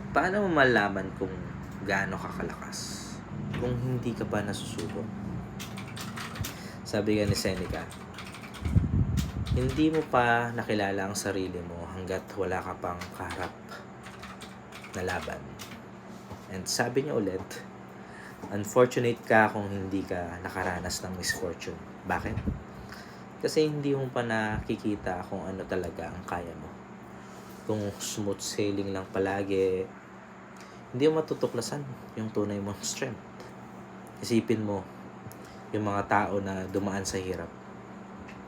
Paano mo malaman kung gaano ka kalakas kung hindi ka pa nasusubok? Sabi nga ni Seneca, hindi mo pa nakilala ang sarili mo hanggat wala ka pang kaharap na laban. And sabi niya ulit, unfortunate ka kung hindi ka nakaranas ng misfortune. Bakit? Kasi hindi mo pa nakikita kung ano talaga ang kaya mo. Kung smooth sailing lang palagi, hindi mo matutuklasan yung tunay mong strength. Isipin mo, yung mga tao na dumaan sa hirap,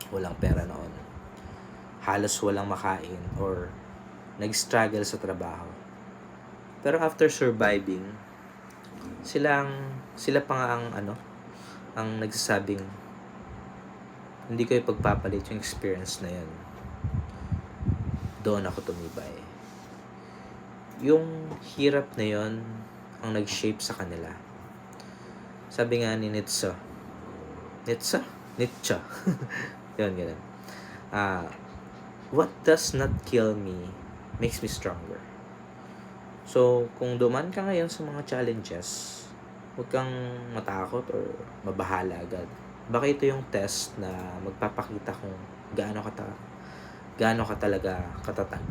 walang pera noon, halos walang makain, or nag-struggle sa trabaho. Pero after surviving, sila pa nga ang nagsasabing, hindi ko ipagpapalit yung experience na yun. Doon ako tumibay. Yung hirap na yun ang nag-shape sa kanila. Sabi nga ni Nietzsche. Yun, ganun. What does not kill me makes me stronger. So, kung duman ka ngayon sa mga challenges, huwag kang matakot or mabahala agad. Baka ito yung test na magpapakita kung gaano ka talaga katatag.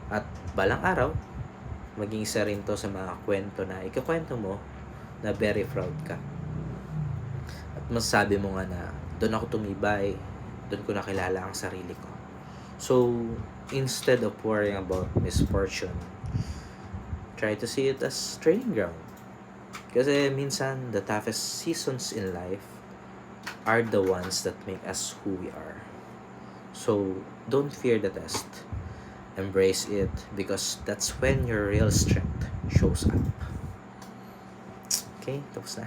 At balang araw, maging isa rin to sa mga kwento na ikakwento mo na very proud ka. At masasabi mo nga na doon ako tumibay, doon ko nakilala ang sarili ko. So, instead of worrying about misfortune, try to see it as training ground. Kasi minsan, the toughest seasons in life are the ones that make us who we are. So, don't fear the test. Embrace it because that's when your real strength shows up. Okay, tapos na.